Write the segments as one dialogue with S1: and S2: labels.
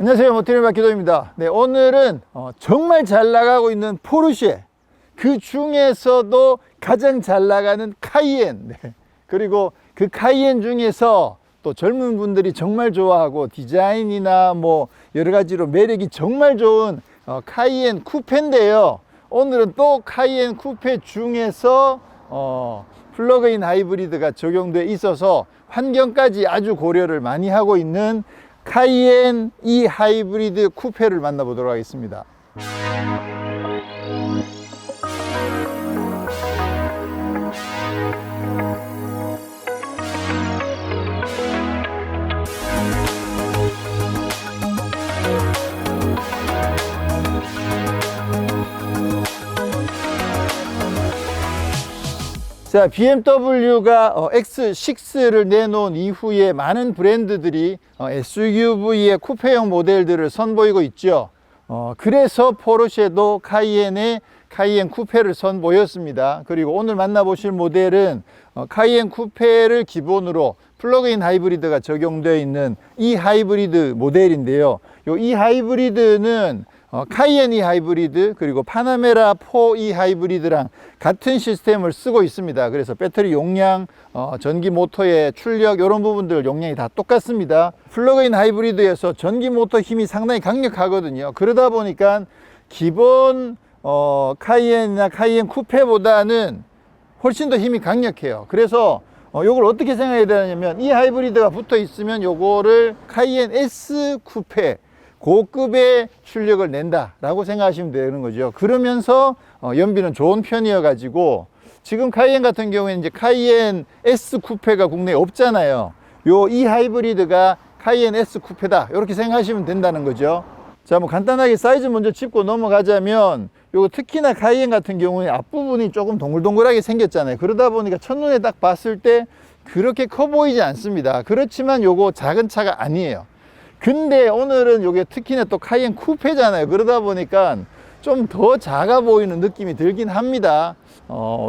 S1: 안녕하세요, 모티브 박기도입니다. 네, 오늘은 정말 잘 나가고 있는 포르쉐, 그 중에서도 가장 잘 나가는 카이엔, 네, 그리고 그 카이엔 중에서 또 젊은 분들이 정말 좋아하고 디자인이나 뭐 여러 가지로 매력이 정말 좋은 카이엔 쿠페인데요. 오늘은 또 카이엔 쿠페 중에서 플러그인 하이브리드가 적용되어 있어서 환경까지 아주 고려를 많이 하고 있는 카이엔 E 하이브리드 쿠페를 만나보도록 하겠습니다. 자, BMW가 X6를 내놓은 이후에 많은 브랜드들이 SUV의 쿠페형 모델들을 선보이고 있죠. 그래서 포르쉐도 카이엔에 카이엔 쿠페를 선보였습니다. 그리고 오늘 만나보실 모델은 카이엔 쿠페를 기본으로 플러그인 하이브리드가 적용되어 있는 E 하이브리드 모델인데요. 이 E 하이브리드는 카이엔 E 하이브리드 그리고 파나메라 4 E 하이브리드랑 같은 시스템을 쓰고 있습니다. 그래서 배터리 용량, 전기 모터의 출력 이런 부분들 용량이 다 똑같습니다. 플러그인 하이브리드에서 전기 모터 힘이 상당히 강력하거든요. 그러다 보니까 기본 카이엔이나 카이엔 쿠페보다는 훨씬 더 힘이 강력해요. 그래서 요걸 어떻게 생각해야 되냐면 이 하이브리드가 붙어 있으면 요거를 카이엔 S 쿠페 고급의 출력을 낸다 라고 생각하시면 되는 거죠. 그러면서 연비는 좋은 편이어 가지고 지금 카이엔 같은 경우에는 이제 카이엔 S 쿠페가 국내에 없잖아요. 요 E 하이브리드가 카이엔 S 쿠페다 이렇게 생각하시면 된다는 거죠. 자, 뭐 간단하게 사이즈 먼저 짚고 넘어가자면 요거 특히나 카이엔 같은 경우에 앞부분이 조금 동글동글하게 생겼잖아요. 그러다 보니까 첫눈에 딱 봤을 때 그렇게 커 보이지 않습니다. 그렇지만 요거 작은 차가 아니에요. 근데 오늘은 요게 특히나 또 카이엔 쿠페잖아요. 그러다 보니까 좀 더 작아 보이는 느낌이 들긴 합니다.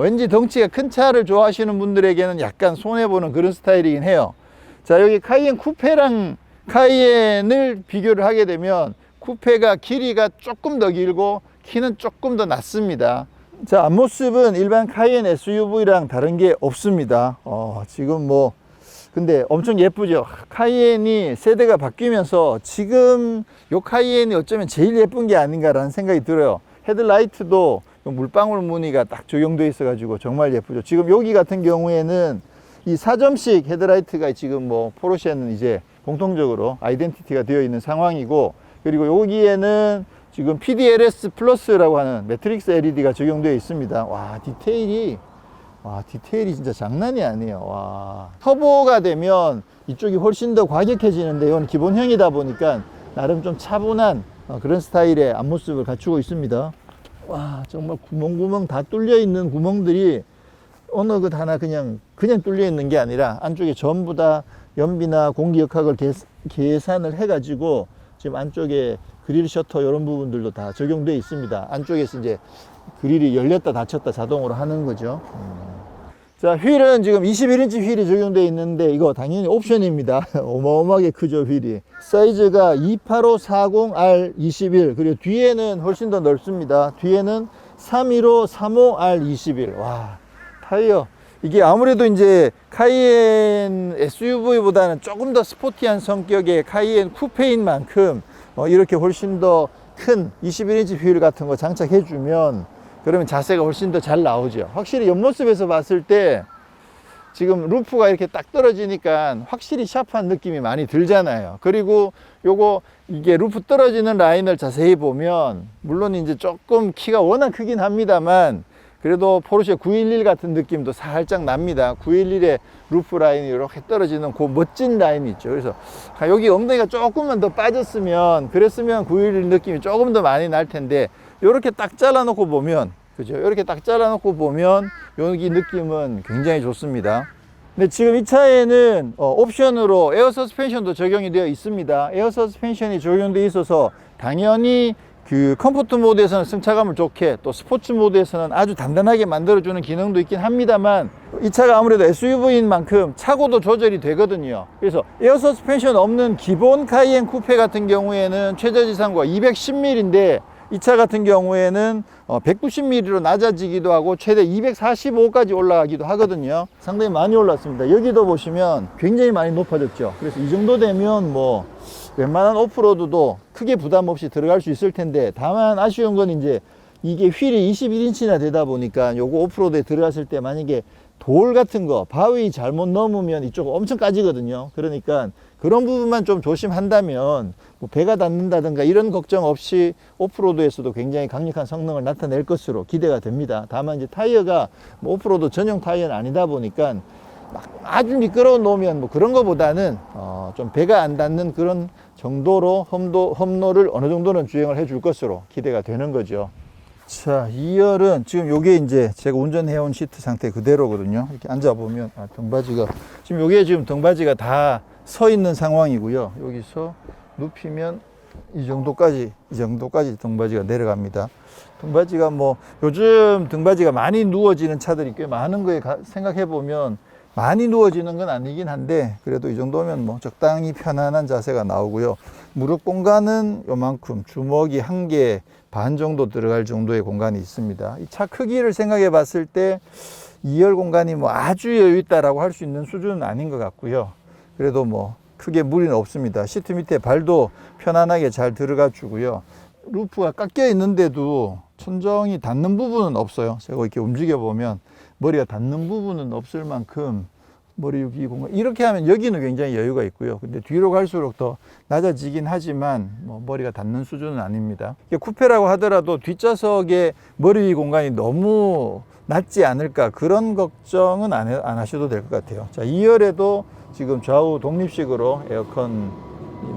S1: 왠지 덩치가 큰 차를 좋아하시는 분들에게는 약간 손해보는 그런 스타일이긴 해요. 자, 여기 카이엔 쿠페랑 카이엔을 비교를 하게 되면 쿠페가 길이가 조금 더 길고 키는 조금 더 낮습니다. 자, 앞모습은 일반 카이엔 SUV랑 다른 게 없습니다. 지금 뭐 근데 엄청 예쁘죠. 카이엔이 세대가 바뀌면서 지금 요 카이엔이 어쩌면 제일 예쁜 게 아닌가라는 생각이 들어요. 헤드라이트도 물방울 무늬가 딱 적용되어 있어 가지고 정말 예쁘죠. 지금 여기 같은 경우에는 이 4점식 헤드라이트가 지금 뭐 포르쉐는 이제 공통적으로 아이덴티티가 되어 있는 상황이고, 그리고 여기에는 지금 PDLS 플러스라고 하는 매트릭스 LED가 적용되어 있습니다. 와, 디테일이 진짜 장난이 아니에요. 와, 터보가 되면 이쪽이 훨씬 더 과격해지는데 이건 기본형이다 보니까 나름 좀 차분한 그런 스타일의 앞모습을 갖추고 있습니다. 와, 정말 구멍구멍 다 뚫려 있는 구멍들이 어느 것 하나 그냥 뚫려 있는 게 아니라 안쪽에 전부 다 연비나 공기 역학을 계산을 해 가지고 지금 안쪽에 그릴 셔터 이런 부분들도 다 적용되어 있습니다. 안쪽에서 이제 그릴이 열렸다 닫혔다 자동으로 하는 거죠. 자, 휠은 지금 21인치 휠이 적용되어 있는데 이거 당연히 옵션입니다. 어마어마하게 크죠, 휠이. 사이즈가 28540R21, 그리고 뒤에는 훨씬 더 넓습니다. 뒤에는 31535R21. 와, 타이어 이게 아무래도 이제 카이엔 SUV보다는 조금 더 스포티한 성격의 카이엔 쿠페인 만큼 이렇게 훨씬 더 큰 21인치 휠 같은 거 장착해 주면 그러면 자세가 훨씬 더 잘 나오죠. 확실히 옆모습에서 봤을 때 지금 루프가 이렇게 딱 떨어지니까 확실히 샤프한 느낌이 많이 들잖아요. 그리고 이게 루프 떨어지는 라인을 자세히 보면 물론 이제 조금 키가 워낙 크긴 합니다만 그래도 포르쉐 911 같은 느낌도 살짝 납니다. 911의 루프 라인이 이렇게 떨어지는 그 멋진 라인이 있죠. 그래서 여기 엉덩이가 조금만 더 빠졌으면 그랬으면 911 느낌이 조금 더 많이 날 텐데 이렇게 딱 잘라놓고 보면, 그죠? 이렇게 딱 잘라놓고 보면 여기 느낌은 굉장히 좋습니다. 근데 지금 이 차에는 옵션으로 에어 서스펜션도 적용이 되어 있습니다. 에어 서스펜션이 적용되어 있어서 당연히 그 컴포트 모드에서는 승차감을 좋게, 또 스포츠 모드에서는 아주 단단하게 만들어주는 기능도 있긴 합니다만, 이 차가 아무래도 SUV인 만큼 차고도 조절이 되거든요. 그래서 에어 서스펜션 없는 기본 카이엔 쿠페 같은 경우에는 최저지상고가 210mm인데, 이 차 같은 경우에는 190mm로 낮아지기도 하고 최대 245까지 올라가기도 하거든요. 상당히 많이 올랐습니다. 여기도 보시면 굉장히 많이 높아졌죠. 그래서 이 정도 되면 뭐 웬만한 오프로드도 크게 부담 없이 들어갈 수 있을 텐데, 다만 아쉬운 건 이제 이게 휠이 21인치나 되다 보니까 요거 오프로드에 들어갔을 때 만약에 돌 같은 거, 바위 잘못 넘으면 이쪽 엄청 까지거든요. 그러니까 그런 부분만 좀 조심한다면 뭐 배가 닿는다든가 이런 걱정 없이 오프로드에서도 굉장히 강력한 성능을 나타낼 것으로 기대가 됩니다. 다만 이제 타이어가 뭐 오프로드 전용 타이어는 아니다 보니까 막 아주 미끄러워 놓으면 뭐 그런 거보다는 좀 배가 안 닿는 그런 정도로 험로를 어느 정도는 주행을 해줄 것으로 기대가 되는 거죠. 자, 2열은 지금 요게 이제 제가 운전해온 시트 상태 그대로거든요. 이렇게 앉아보면, 등받이가, 지금 요게 지금 등받이가 다 서 있는 상황이고요. 여기서 눕히면 이 정도까지 등받이가 내려갑니다. 등받이가 뭐, 요즘 등받이가 많이 누워지는 차들이 꽤 많은 거에 생각해보면 많이 누워지는 건 아니긴 한데, 그래도 이 정도면 뭐 적당히 편안한 자세가 나오고요. 무릎 공간은 요만큼, 주먹이 1개 반 정도 들어갈 정도의 공간이 있습니다. 이 차 크기를 생각해 봤을 때 2열 공간이 뭐 아주 여유 있다라고 할 수 있는 수준은 아닌 것 같고요. 그래도 뭐 크게 무리는 없습니다. 시트 밑에 발도 편안하게 잘 들어가 주고요. 루프가 깎여 있는데도 천정이 닿는 부분은 없어요. 제가 이렇게 움직여 보면 머리가 닿는 부분은 없을 만큼 머리 여기 공간, 이렇게 하면 여기는 굉장히 여유가 있고요. 근데 뒤로 갈수록 더 낮아지긴 하지만 뭐 머리가 닿는 수준은 아닙니다. 쿠페라고 하더라도 뒷좌석에 머리 위 공간이 너무 낮지 않을까, 그런 걱정은 안 하셔도 될 것 같아요. 자, 2열에도 지금 좌우 독립식으로 에어컨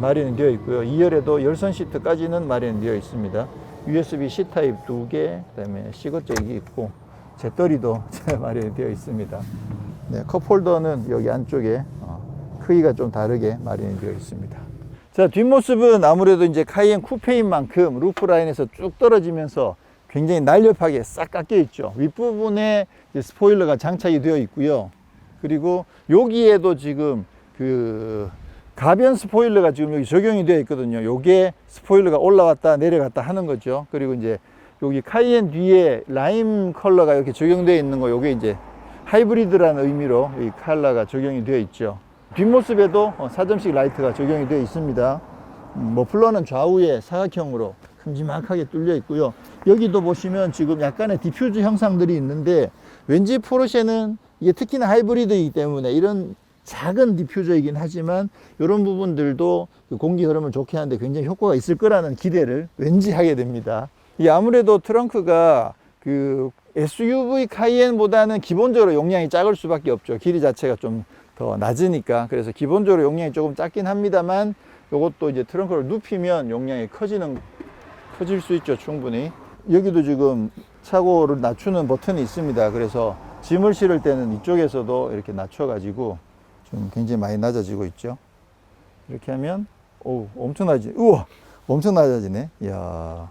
S1: 마련이 되어 있고요. 2열에도 열선 시트까지는 마련이 되어 있습니다. USB C타입 2개, 그 다음에 C거잭이 있고 재떨이도 마련이 되어 있습니다. 네, 컵홀더는 여기 안쪽에 크기가 좀 다르게 마련이 되어 있습니다. 자, 뒷모습은 아무래도 이제 카이엔 쿠페인 만큼 루프 라인에서 쭉 떨어지면서 굉장히 날렵하게 싹 깎여 있죠. 윗부분에 스포일러가 장착이 되어 있고요. 그리고 여기에도 지금 그 가변 스포일러가 지금 여기 적용이 되어 있거든요. 요게 스포일러가 올라갔다 내려갔다 하는 거죠. 그리고 이제 여기 카이엔 뒤에 라임 컬러가 이렇게 적용되어 있는 거, 요게 이제 하이브리드라는 의미로 이 컬러가 적용이 되어 있죠. 뒷모습에도 4점씩 라이트가 적용이 되어 있습니다. 머플러는 좌우에 사각형으로 큼지막하게 뚫려 있고요. 여기도 보시면 지금 약간의 디퓨즈 형상들이 있는데, 왠지 포르쉐는 이게 특히나 하이브리드이기 때문에 이런 작은 디퓨저이긴 하지만 이런 부분들도 그 공기 흐름을 좋게 하는데 굉장히 효과가 있을 거라는 기대를 왠지 하게 됩니다. 이 아무래도 트렁크가 그 SUV 카이엔보다는 기본적으로 용량이 작을 수밖에 없죠. 길이 자체가 좀 더 낮으니까. 그래서 기본적으로 용량이 조금 작긴 합니다만, 이것도 이제 트렁크를 눕히면 용량이 커질 수 있죠, 충분히. 여기도 지금 차고를 낮추는 버튼이 있습니다. 그래서 짐을 실을 때는 이쪽에서도 이렇게 낮춰가지고 좀 굉장히 많이 낮아지고 있죠. 이렇게 하면, 엄청 우와! 엄청 낮아지네. 이야,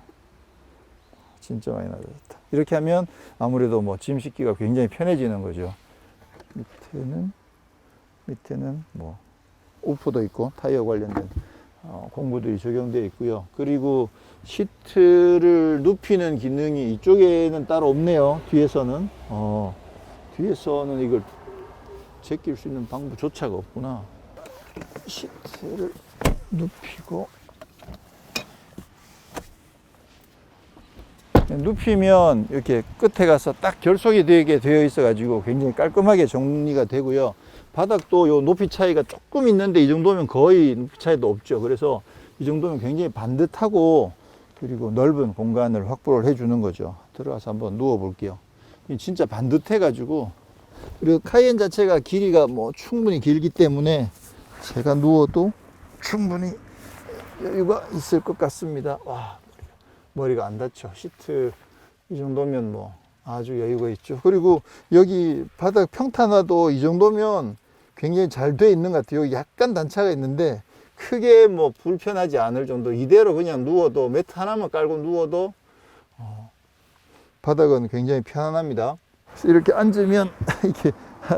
S1: 진짜 많이 낮아졌다. 이렇게 하면 아무래도 뭐 짐 싣기가 굉장히 편해지는 거죠. 밑에는 뭐 우프도 있고 타이어 관련된 공구들이 적용되어 있고요. 그리고 시트를 눕히는 기능이 이쪽에는 따로 없네요. 뒤에서는 이걸 제낄 수 있는 방법조차가 없구나. 시트를 눕히고, 눕히면 이렇게 끝에 가서 딱 결속이 되게 되어 있어 가지고 굉장히 깔끔하게 정리가 되고요. 바닥도 요 높이 차이가 조금 있는데 이 정도면 거의 높이 차이도 없죠. 그래서 이 정도면 굉장히 반듯하고, 그리고 넓은 공간을 확보를 해주는 거죠. 들어가서 한번 누워 볼게요. 진짜 반듯해 가지고, 그리고 카이엔 자체가 길이가 뭐 충분히 길기 때문에 제가 누워도 충분히 여유가 있을 것 같습니다. 와, 머리가 안 닿죠. 시트 이 정도면 뭐 아주 여유가 있죠. 그리고 여기 바닥 평탄화도 이 정도면 굉장히 잘 돼 있는 것 같아요. 여기 약간 단차가 있는데 크게 뭐 불편하지 않을 정도, 이대로 그냥 누워도, 매트 하나만 깔고 누워도 바닥은 굉장히 편안합니다. 이렇게 앉으면 이게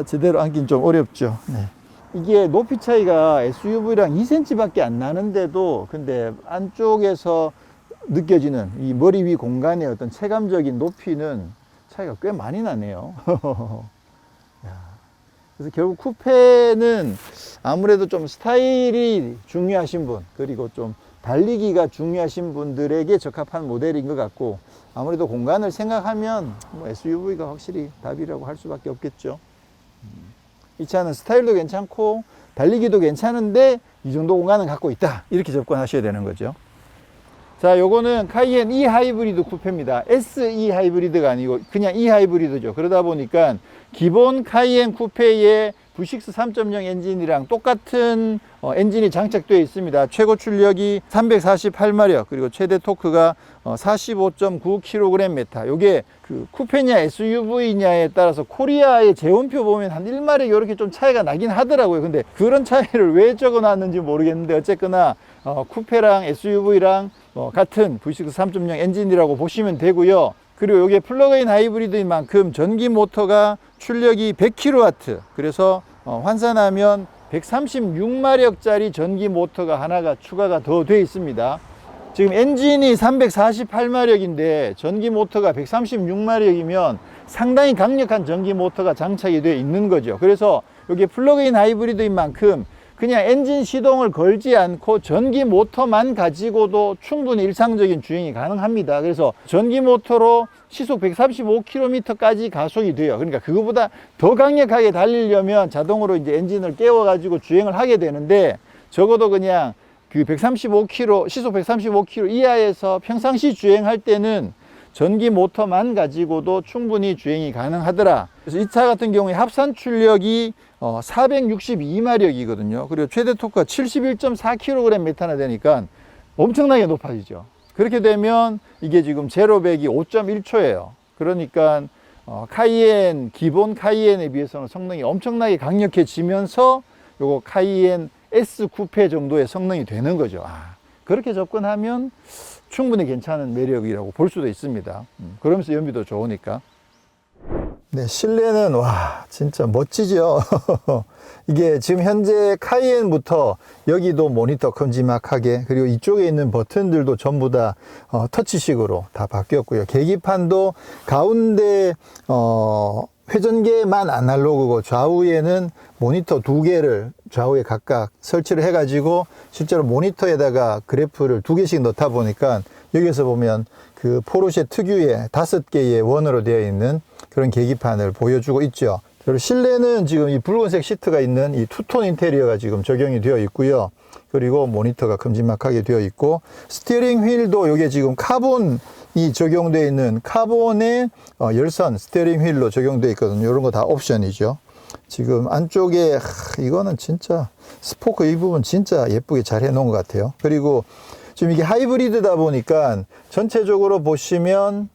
S1: 제대로 앉긴 좀 어렵죠. 네. 이게 높이 차이가 SUV랑 2cm 밖에 안 나는데도, 근데 안쪽에서 느껴지는 이 머리 위 공간의 어떤 체감적인 높이는 차이가 꽤 많이 나네요. 그래서 결국 쿠페는 아무래도 좀 스타일이 중요하신 분, 그리고 좀 달리기가 중요하신 분들에게 적합한 모델인 것 같고, 아무래도 공간을 생각하면 뭐 SUV가 확실히 답이라고 할 수밖에 없겠죠. 이 차는 스타일도 괜찮고 달리기도 괜찮은데 이 정도 공간은 갖고 있다, 이렇게 접근하셔야 되는 거죠. 자, 요거는 카이엔 E 하이브리드 쿠페입니다. SE 하이브리드가 아니고 그냥 E 하이브리드죠. 그러다 보니까 기본 카이엔 쿠페의 V6 3.0 엔진이랑 똑같은 엔진이 장착되어 있습니다. 최고 출력이 348마력, 그리고 최대 토크가 45.9kgm. 요게 그 쿠페냐 SUV냐에 따라서 코리아의 재원표 보면 한 1마력 이렇게 좀 차이가 나긴 하더라고요. 근데 그런 차이를 왜 적어 놨는지 모르겠는데, 어쨌거나 쿠페랑 SUV랑 같은 V6 3.0 엔진이라고 보시면 되고요. 그리고 이게 플러그인 하이브리드인 만큼 전기 모터가 출력이 100kW, 그래서 환산하면 136마력짜리 전기 모터가 하나가 추가가 더 되어 있습니다. 지금 엔진이 348마력인데 전기 모터가 136마력이면 상당히 강력한 전기 모터가 장착이 되어 있는 거죠. 그래서 이게 플러그인 하이브리드인 만큼 그냥 엔진 시동을 걸지 않고 전기 모터만 가지고도 충분히 일상적인 주행이 가능합니다. 그래서 전기 모터로 시속 135km까지 가속이 돼요. 그러니까 그거보다 더 강력하게 달리려면 자동으로 이제 엔진을 깨워 가지고 주행을 하게 되는데, 적어도 그냥 그 135km, 시속 135km 이하에서 평상시 주행할 때는 전기 모터만 가지고도 충분히 주행이 가능하더라. 그래서 이 차 같은 경우에 합산 출력이 462마력이거든요. 그리고 최대 토크가 71.4kgm나 되니까 엄청나게 높아지죠. 그렇게 되면 이게 지금 제로 100이 5.1초예요. 그러니까 카이엔, 기본 카이엔에 비해서는 성능이 엄청나게 강력해지면서 요거 카이엔 S 쿠페 정도의 성능이 되는 거죠. 그렇게 접근하면 충분히 괜찮은 매력이라고 볼 수도 있습니다. 그러면서 연비도 좋으니까. 네, 실내는 와 진짜 멋지죠. 이게 지금 현재 카이엔부터 여기도 모니터 큼지막하게, 그리고 이쪽에 있는 버튼들도 전부 다 터치식으로 다 바뀌었고요. 계기판도 가운데 회전계만 아날로그고 좌우에는 모니터 2개를 좌우에 각각 설치를 해 가지고 실제로 모니터에다가 그래프를 2개씩 넣다 보니까 여기서 보면 그 포르쉐 특유의 5개의 원으로 되어 있는 그런 계기판을 보여주고 있죠. 그리고 실내는 지금 이 붉은색 시트가 있는 이 투톤 인테리어가 지금 적용이 되어 있고요. 그리고 모니터가 큼지막하게 되어 있고, 스티어링 휠도 이게 지금 카본이 적용되어 있는 카본의 열선 스티어링 휠로 적용되어 있거든요. 이런 거 다 옵션이죠. 지금 안쪽에 이거는 진짜 스포크 이 부분 진짜 예쁘게 잘 해놓은 것 같아요. 그리고 지금 이게 하이브리드다 보니까 전체적으로 보시면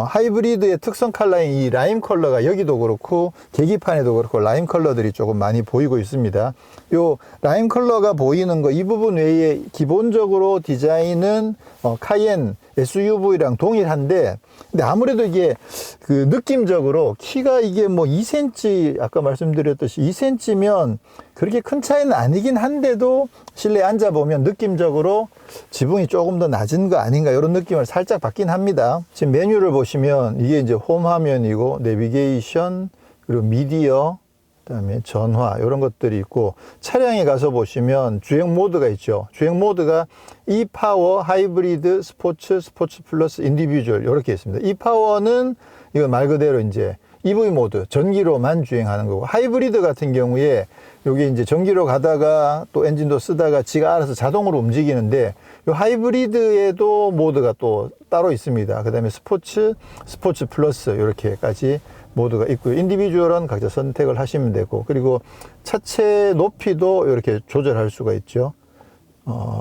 S1: 하이브리드의 특성 컬러인 이 라임 컬러가 여기도 그렇고 계기판에도 그렇고 라임 컬러들이 조금 많이 보이고 있습니다. 요 라임 컬러가 보이는 거 이 부분 외에 기본적으로 디자인은 카이엔 SUV랑 동일한데, 근데 아무래도 이게 그 느낌적으로 키가 이게 뭐 2cm, 아까 말씀드렸듯이 2cm면 그렇게 큰 차이는 아니긴 한데도 실내에 앉아보면 느낌적으로 지붕이 조금 더 낮은 거 아닌가 이런 느낌을 살짝 받긴 합니다. 지금 메뉴를 보시면 이게 이제 홈 화면이고 내비게이션, 그리고 미디어, 그다음에 전화 이런 것들이 있고, 차량에 가서 보시면 주행 모드가 있죠. 주행 모드가 e파워, 하이브리드, 스포츠, 스포츠 플러스, 인디비주얼 이렇게 있습니다. e파워는 이건 말 그대로 이제 EV 모드, 전기로만 주행하는 거고, 하이브리드 같은 경우에 여기 이제 전기로 가다가 또 엔진도 쓰다가 지가 알아서 자동으로 움직이는데, 이 하이브리드에도 모드가 또 따로 있습니다. 그 다음에 스포츠, 스포츠 플러스 이렇게까지 모드가 있고요. 인디비주얼은 각자 선택을 하시면 되고, 그리고 차체 높이도 이렇게 조절할 수가 있죠.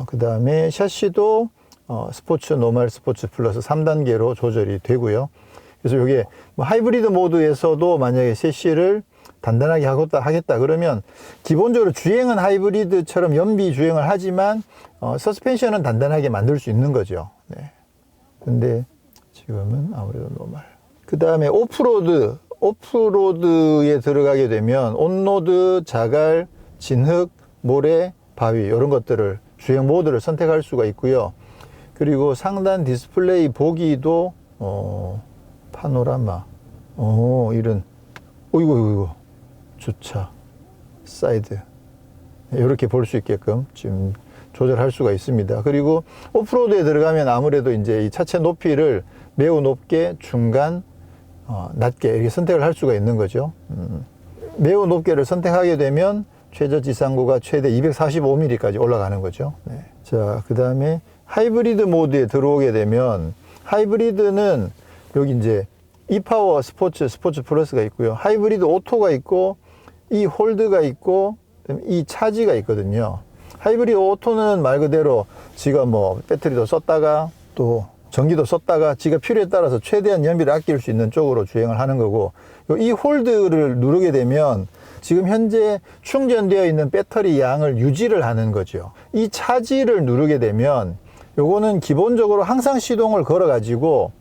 S1: 그 다음에 샤시도 스포츠, 노멀, 스포츠 플러스 3단계로 조절이 되고요. 그래서 이게 뭐 하이브리드 모드에서도 만약에 셰시를 단단하게 하겠다 그러면 기본적으로 주행은 하이브리드처럼 연비 주행을 하지만 서스펜션은 단단하게 만들 수 있는 거죠. 네. 근데 지금은 아무래도 노멀. 그 다음에 오프로드에 들어가게 되면 온로드, 자갈, 진흙, 모래, 바위 이런 것들을 주행 모드를 선택할 수가 있고요. 그리고 상단 디스플레이 보기도 파노라마 이런 이거 주차 사이드 이렇게 볼 수 있게끔 지금 조절할 수가 있습니다. 그리고 오프로드에 들어가면 아무래도 이제 이 차체 높이를 매우 높게, 중간, 낮게 이렇게 선택을 할 수가 있는 거죠. 매우 높게를 선택하게 되면 최저 지상고가 최대 245mm까지 올라가는 거죠. 네. 자, 그 다음에 하이브리드 모드에 들어오게 되면 하이브리드는 여기 이제 e파워 스포츠 플러스가 있고요. 하이브리드 오토가 있고 이 홀드가 있고 이 차지가 있거든요. 하이브리드 오토는 말 그대로 지가 뭐 배터리도 썼다가 또 전기도 썼다가 지가 필요에 따라서 최대한 연비를 아낄 수 있는 쪽으로 주행을 하는 거고, 이 홀드를 누르게 되면 지금 현재 충전되어 있는 배터리 양을 유지를 하는 거죠. 이 차지를 누르게 되면 요거는 기본적으로 항상 시동을 걸어 가지고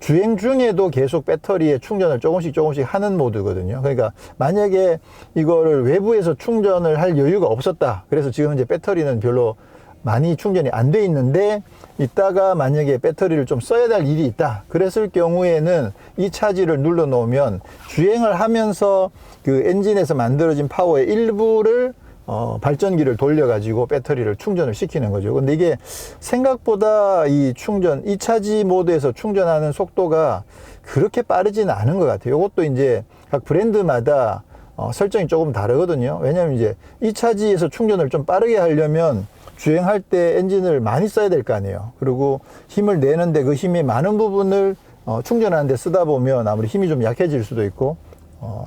S1: 주행 중에도 계속 배터리에 충전을 조금씩 하는 모드거든요. 그러니까 만약에 이거를 외부에서 충전을 할 여유가 없었다. 그래서 지금 이제 배터리는 별로 많이 충전이 안 돼 있는데 이따가 만약에 배터리를 좀 써야 될 일이 있다. 그랬을 경우에는 이 차지를 눌러 놓으면 주행을 하면서 그 엔진에서 만들어진 파워의 일부를 발전기를 돌려가지고 배터리를 충전을 시키는 거죠. 근데 이게 생각보다 이 차지 모드에서 충전하는 속도가 그렇게 빠르지는 않은 것 같아요. 이것도 이제 각 브랜드마다 설정이 조금 다르거든요. 왜냐하면 이제 이 차지에서 충전을 좀 빠르게 하려면 주행할 때 엔진을 많이 써야 될 거 아니에요. 그리고 힘을 내는데 그 힘의 많은 부분을 충전하는 데 쓰다 보면 아무리 힘이 좀 약해질 수도 있고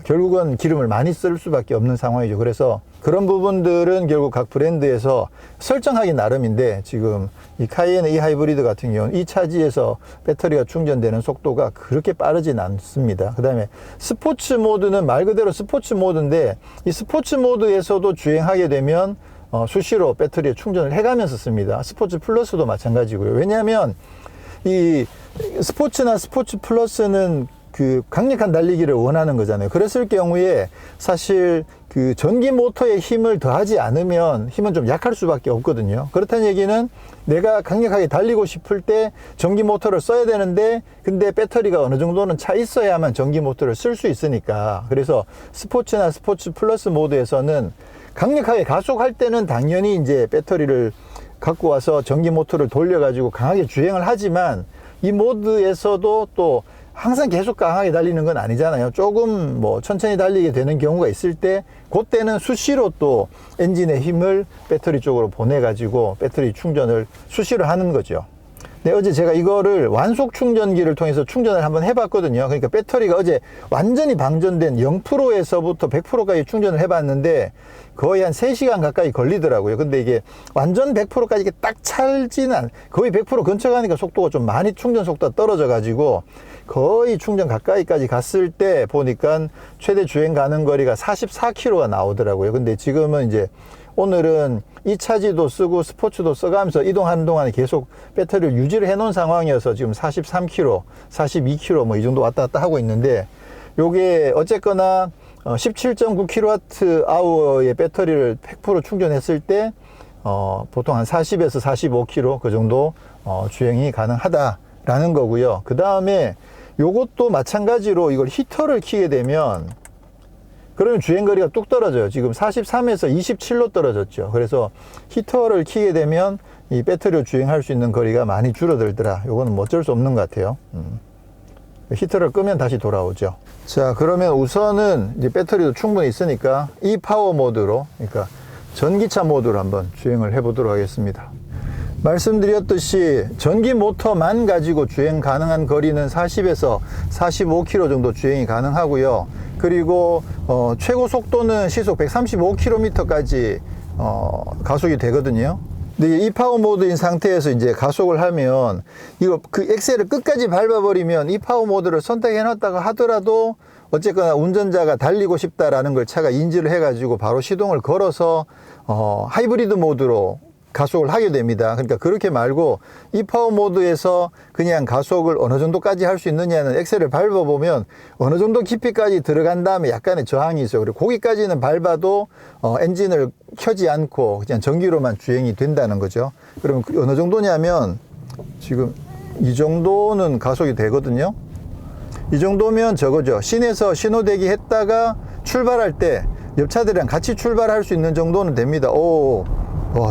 S1: 결국은 기름을 많이 쓸 수밖에 없는 상황이죠. 그래서 그런 부분들은 결국 각 브랜드에서 설정하기 나름인데 지금 이 카이엔 E 하이브리드 같은 경우는 이 차지에서 배터리가 충전되는 속도가 그렇게 빠르진 않습니다. 그 다음에 스포츠 모드는 말 그대로 스포츠 모드인데 이 스포츠 모드에서도 주행하게 되면 수시로 배터리에 충전을 해가면서 씁니다. 스포츠 플러스도 마찬가지고요. 왜냐하면 이 스포츠나 스포츠 플러스는 그 강력한 달리기를 원하는 거잖아요. 그랬을 경우에 사실 그 전기 모터에 힘을 더하지 않으면 힘은 좀 약할 수밖에 없거든요. 그렇다는 얘기는 내가 강력하게 달리고 싶을 때 전기 모터를 써야 되는데 근데 배터리가 어느 정도는 차 있어야만 전기 모터를 쓸 수 있으니까, 그래서 스포츠나 스포츠 플러스 모드에서는 강력하게 가속할 때는 당연히 이제 배터리를 갖고 와서 전기 모터를 돌려가지고 강하게 주행을 하지만 이 모드에서도 또 항상 계속 강하게 달리는 건 아니잖아요. 조금 뭐 천천히 달리게 되는 경우가 있을 때 그때는 수시로 또 엔진의 힘을 배터리 쪽으로 보내가지고 배터리 충전을 수시로 하는 거죠. 네, 어제 제가 이거를 완속 충전기를 통해서 충전을 한번 해봤거든요. 그러니까 배터리가 어제 완전히 방전된 0%에서부터 100%까지 충전을 해봤는데 거의 한 3시간 가까이 걸리더라고요. 근데 이게 완전 100%까지 딱 찰지는 거의 100% 근처 가니까 속도가 좀 많이 충전 속도가 떨어져 가지고 거의 충전 가까이까지 갔을 때 보니까 최대 주행 가능 거리가 44km가 나오더라고요. 근데 지금은 이제 오늘은 이 차지도 쓰고 스포츠도 써가면서 이동하는 동안에 계속 배터리를 유지를 해 놓은 상황이어서 지금 43km, 42km 뭐 이 정도 왔다 갔다 하고 있는데, 요게 어쨌거나 17.9kWh의 배터리를 100% 충전했을 때 보통 한 40에서 45km 그 정도 주행이 가능하다라는 거고요. 그 다음에 요것도 마찬가지로 이걸 히터를 켜게 되면 그러면 주행거리가 뚝 떨어져요. 지금 43에서 27로 떨어졌죠. 그래서 히터를 켜게 되면 이 배터리로 주행할 수 있는 거리가 많이 줄어들더라. 요거는 뭐 어쩔 수 없는 것 같아요. 히터를 끄면 다시 돌아오죠. 자, 그러면 우선은 이제 배터리도 충분히 있으니까 이 파워 모드로, 그러니까 전기차 모드로 한번 주행을 해 보도록 하겠습니다. 말씀드렸듯이 전기 모터만 가지고 주행 가능한 거리는 40에서 45km 정도 주행이 가능하고요. 그리고 최고 속도는 시속 135km까지 가속이 되거든요. 근데 이 파워 모드인 상태에서 이제 가속을 하면 이거 그 엑셀을 끝까지 밟아버리면 이 파워 모드를 선택해 놨다가 하더라도 어쨌거나 운전자가 달리고 싶다라는 걸 차가 인지를 해가지고 바로 시동을 걸어서 하이브리드 모드로 가속을 하게 됩니다. 그러니까 그렇게 말고 이 파워 모드에서 그냥 가속을 어느 정도까지 할 수 있느냐는 엑셀을 밟아보면 어느 정도 깊이까지 들어간 다음에 약간의 저항이 있어요. 그리고 거기까지는 밟아도 엔진을 켜지 않고 그냥 전기로만 주행이 된다는 거죠. 그러면 어느 정도냐면 지금 이 정도는 가속이 되거든요. 이 정도면 저거죠. 시내에서 신호대기 했다가 출발할 때 옆차들이랑 같이 출발할 수 있는 정도는 됩니다.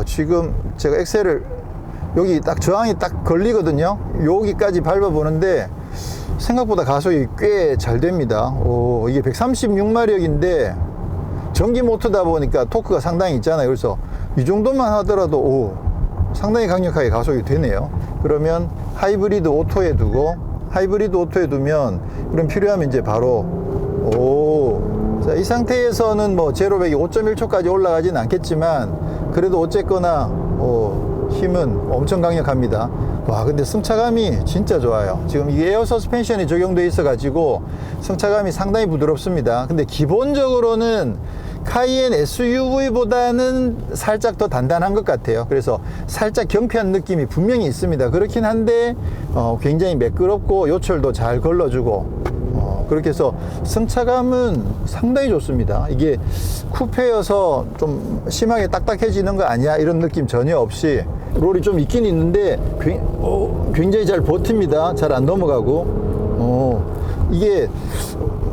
S1: 지금 제가 엑셀을 여기 딱 저항이 딱 걸리거든요. 여기까지 밟아보는데 생각보다 가속이 꽤 잘 됩니다. 이게 136마력인데 전기 모터다 보니까 토크가 상당히 있잖아요. 그래서 이 정도만 하더라도 상당히 강력하게 가속이 되네요. 그러면 하이브리드 오토에 두고, 하이브리드 오토에 두면 그럼 필요하면 이제 바로 자, 이 상태에서는 뭐 제로 100이 5.1초까지 올라가진 않겠지만 그래도 어쨌거나 힘은 엄청 강력합니다. 와, 근데 승차감이 진짜 좋아요. 지금 이 에어 서스펜션이 적용되어 있어 가지고 승차감이 상당히 부드럽습니다. 근데 기본적으로는 카이엔 SUV보다는 살짝 더 단단한 것 같아요. 그래서 살짝 경쾌한 느낌이 분명히 있습니다. 그렇긴 한데 굉장히 매끄럽고 요철도 잘 걸러주고 그렇게 해서 승차감은 상당히 좋습니다. 이게 쿠페여서 좀 심하게 딱딱해지는 거 아니야? 이런 느낌 전혀 없이 롤이 좀 있긴 있는데 굉장히 잘 버팁니다. 잘 안 넘어가고 이게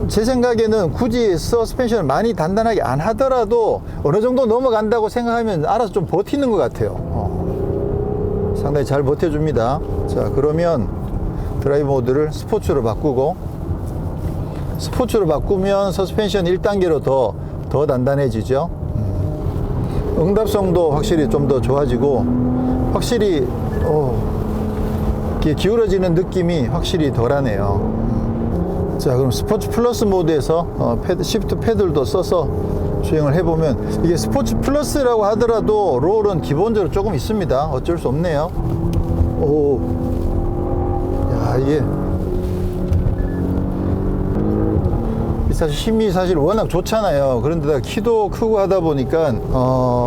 S1: 제 생각에는 굳이 서스펜션을 많이 단단하게 안 하더라도 어느 정도 넘어간다고 생각하면 알아서 좀 버티는 것 같아요. 상당히 잘 버텨줍니다. 자, 그러면 드라이브 모드를 스포츠로 바꾸고, 스포츠로 바꾸면 서스펜션 1단계로 더 단단해지죠. 응답성도 확실히 좀 더 좋아지고, 확실히 기울어지는 느낌이 확실히 덜하네요. 자, 그럼 스포츠 플러스 모드에서 시프트 패들도 써서 주행을 해보면, 이게 스포츠 플러스라고 하더라도 롤은 기본적으로 조금 있습니다. 어쩔 수 없네요. 이게 사실 힘이 사실 워낙 좋잖아요. 그런데다 키도 크고 하다 보니까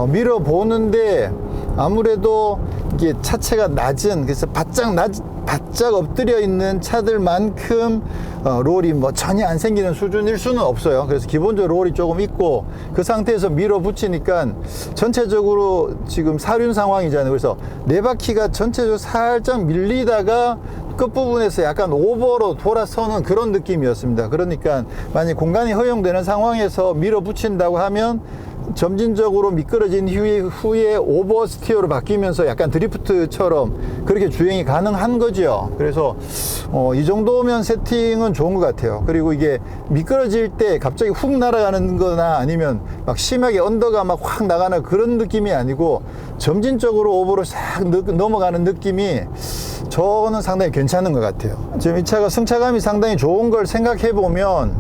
S1: 밀어보는데 아무래도 이게 차체가 낮은, 그래서 바짝 엎드려 있는 차들만큼 롤이 뭐 전혀 안 생기는 수준일 수는 없어요. 그래서 기본적으로 롤이 조금 있고, 그 상태에서 밀어붙이니까 전체적으로 지금 사륜 상황이잖아요. 그래서 네 바퀴가 전체적으로 살짝 밀리다가 끝부분에서 약간 오버로 돌아서는 그런 느낌이었습니다. 그러니까 만약 공간이 허용되는 상황에서 밀어붙인다고 하면 점진적으로 미끄러진 후에 오버스티어로 바뀌면서 약간 드리프트처럼 그렇게 주행이 가능한 거죠. 그래서 이 정도면 세팅은 좋은 것 같아요. 그리고 이게 미끄러질 때 갑자기 훅 날아가는 거나 아니면 막 심하게 언더가 막 확 나가는 그런 느낌이 아니고 점진적으로 오버로 싹 넘어가는 느낌이 저는 상당히 괜찮은 것 같아요. 지금 이 차가 승차감이 상당히 좋은 걸 생각해 보면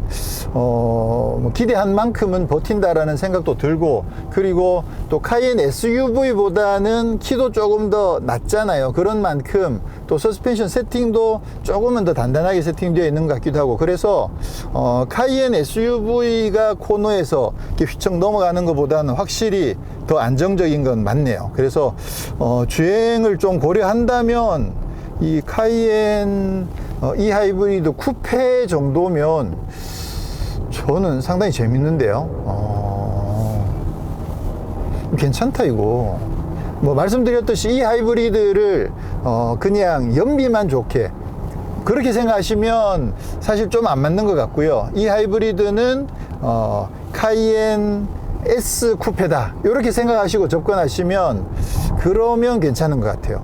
S1: 기대한 만큼은 버틴다라는 생각도 들고, 그리고 또 카이엔 SUV보다는 키도 조금 더 낮잖아요. 그런 만큼 또 서스펜션 세팅도 조금은 더 단단하게 세팅되어 있는 것 같기도 하고, 그래서 카이엔 SUV가 코너에서 이렇게 휘청 넘어가는 것보다는 확실히 더 안정적인 건 맞네요. 그래서 주행을 좀 고려한다면 이 카이엔 E 하이브리드 쿠페 정도면 저는 상당히 재밌는데요. 괜찮다 이거. 뭐 말씀드렸듯이 이 하이브리드를 그냥 연비만 좋게 그렇게 생각하시면 사실 좀 안 맞는 것 같고요. 이 하이브리드는 카이엔 S 쿠페다 이렇게 생각하시고 접근하시면 그러면 괜찮은 것 같아요.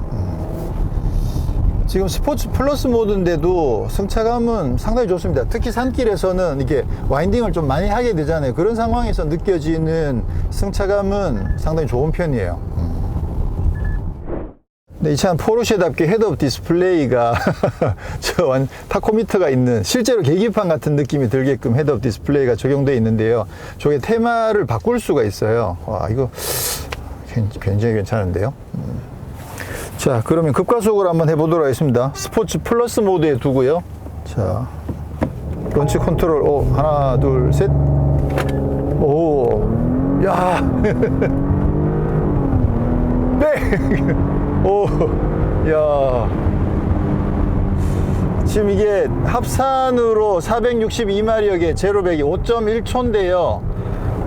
S1: 지금 스포츠 플러스 모드인데도 승차감은 상당히 좋습니다. 특히 산길에서는 이게 와인딩을 좀 많이 하게 되잖아요. 그런 상황에서 느껴지는 승차감은 상당히 좋은 편이에요. 근데 이 차는 포르쉐답게 헤드업 디스플레이가 타코미터가 있는, 실제로 계기판 같은 느낌이 들게끔 헤드업 디스플레이가 적용되어 있는데요. 저게 테마를 바꿀 수가 있어요. 와, 이거 굉장히 괜찮은데요. 자, 그러면 급가속을 한번 해보도록 하겠습니다. 스포츠 플러스 모드에 두고요. 자, 런치 컨트롤. 오, 하나, 둘, 셋. 오, 야. 네. 오, 야. 지금 이게 합산으로 462마력의 제로백이 5.1초인데요.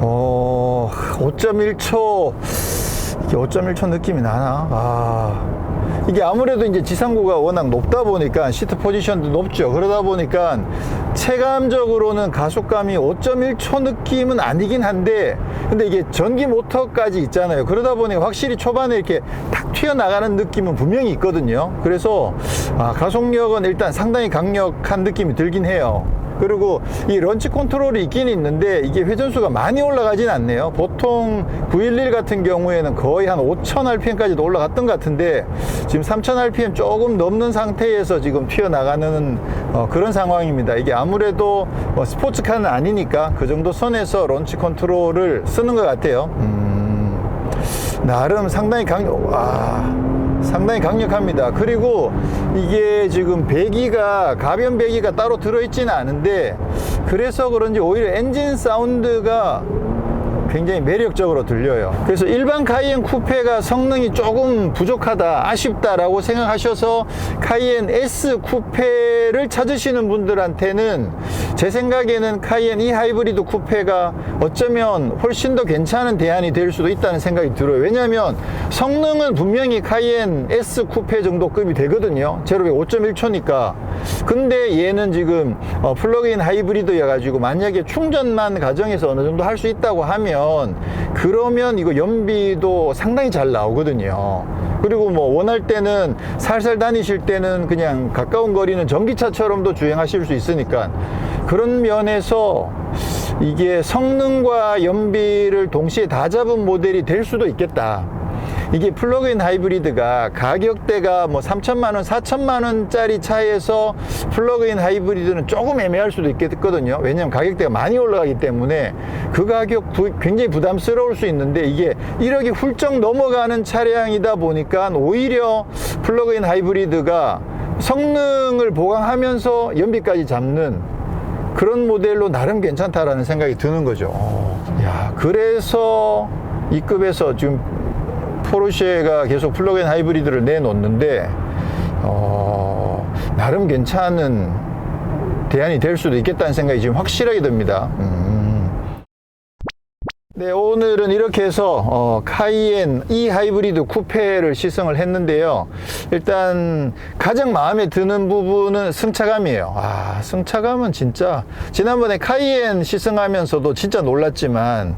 S1: 5.1초. 이게 5.1초 느낌이 나나? 이게 아무래도 이제 지상고가 워낙 높다 보니까 시트 포지션도 높죠. 그러다 보니까 체감적으로는 가속감이 5.1초 느낌은 아니긴 한데, 근데 이게 전기 모터까지 있잖아요. 그러다 보니 확실히 초반에 이렇게 탁 튀어나가는 느낌은 분명히 있거든요. 그래서 가속력은 일단 상당히 강력한 느낌이 들긴 해요. 그리고 이 런치 컨트롤이 있긴 있는데 이게 회전수가 많이 올라가진 않네요. 보통 911 같은 경우에는 거의 한 5000rpm까지도 올라갔던 것 같은데 지금 3000rpm 조금 넘는 상태에서 지금 튀어나가는 그런 상황입니다. 이게 아무래도 스포츠카는 아니니까 그 정도 선에서 런치 컨트롤을 쓰는 것 같아요. 나름 상당히 상당히 강력합니다. 그리고 이게 지금 배기가 가변 배기가 따로 들어있지는 않은데 그래서 그런지 오히려 엔진 사운드가 굉장히 매력적으로 들려요. 그래서 일반 카이엔 쿠페가 성능이 조금 부족하다, 아쉽다라고 생각하셔서 카이엔 S 쿠페를 찾으시는 분들한테는 제 생각에는 카이엔 E 하이브리드 쿠페가 어쩌면 훨씬 더 괜찮은 대안이 될 수도 있다는 생각이 들어요. 왜냐하면 성능은 분명히 카이엔 S 쿠페 정도 급이 되거든요. 제로백 5.1초니까. 근데 얘는 지금 플러그인 하이브리드여 가지고 만약에 충전만 가정에서 어느 정도 할 수 있다고 하면 그러면 이거 연비도 상당히 잘 나오거든요. 그리고 뭐 원할 때는 살살 다니실 때는 그냥 가까운 거리는 전기차처럼도 주행하실 수 있으니까 그런 면에서 이게 성능과 연비를 동시에 다 잡은 모델이 될 수도 있겠다. 이게 플러그인 하이브리드가 가격대가 뭐 3천만원, 4천만원짜리 차에서 플러그인 하이브리드는 조금 애매할 수도 있겠거든요. 왜냐하면 가격대가 많이 올라가기 때문에 그 가격 굉장히 부담스러울 수 있는데 이게 1억이 훌쩍 넘어가는 차량이다 보니까 오히려 플러그인 하이브리드가 성능을 보강하면서 연비까지 잡는 그런 모델로 나름 괜찮다라는 생각이 드는 거죠. 야, 그래서 이 급에서 지금 포르쉐가 계속 플러그인 하이브리드를 내놓는데 나름 괜찮은 대안이 될 수도 있겠다는 생각이 지금 확실하게 듭니다. 네, 오늘은 이렇게 해서 카이엔 E 하이브리드 쿠페를 시승을 했는데요. 일단 가장 마음에 드는 부분은 승차감이에요. 승차감은 진짜 지난번에 카이엔 시승하면서도 진짜 놀랐지만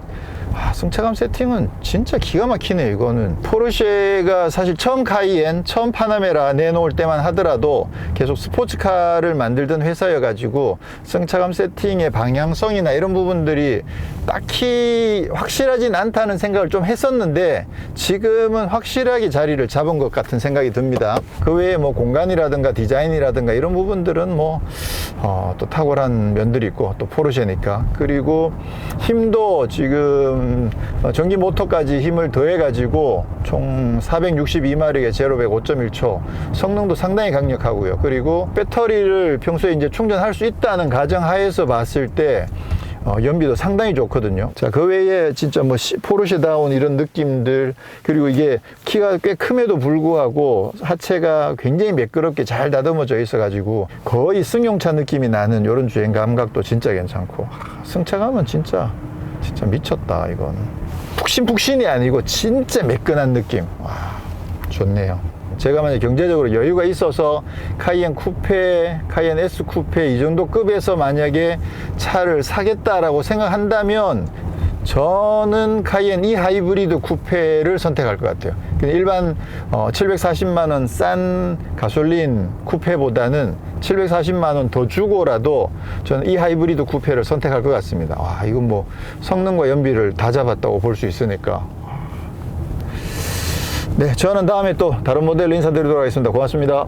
S1: 승차감 세팅은 진짜 기가 막히네요. 이거는 포르쉐가 사실 처음 카이엔, 처음 파나메라 내놓을 때만 하더라도 계속 스포츠카를 만들던 회사여 가지고 승차감 세팅의 방향성이나 이런 부분들이 딱히 확실하진 않다는 생각을 좀 했었는데 지금은 확실하게 자리를 잡은 것 같은 생각이 듭니다. 그 외에 뭐 공간이라든가 디자인이라든가 이런 부분들은 뭐 또 탁월한 면들이 있고 또 포르쉐니까. 그리고 힘도 지금 전기 모터까지 힘을 더해 가지고 총 462마력의 제로백 5.1초, 성능도 상당히 강력하고요. 그리고 배터리를 평소에 이제 충전할 수 있다는 가정하에서 봤을 때 연비도 상당히 좋거든요. 자, 그 외에 진짜 뭐 포르쉐다운 이런 느낌들, 그리고 이게 키가 꽤 큼에도 불구하고 하체가 굉장히 매끄럽게 잘 다듬어져 있어 가지고 거의 승용차 느낌이 나는 이런 주행 감각도 진짜 괜찮고, 승차감은 진짜 미쳤다. 이건 푹신푹신이 아니고 진짜 매끈한 느낌. 좋네요. 제가 만약 경제적으로 여유가 있어서 카이엔 쿠페, 카이엔 S 쿠페 이 정도 급에서 만약에 차를 사겠다라고 생각한다면 저는 카이엔 E 하이브리드 쿠페를 선택할 것 같아요. 일반 740만원 싼 가솔린 쿠페보다는 740만원 더 주고라도 저는 E 하이브리드 쿠페를 선택할 것 같습니다. 이건 뭐 성능과 연비를 다 잡았다고 볼 수 있으니까. 네, 저는 다음에 또 다른 모델로 인사드리도록 하겠습니다. 고맙습니다.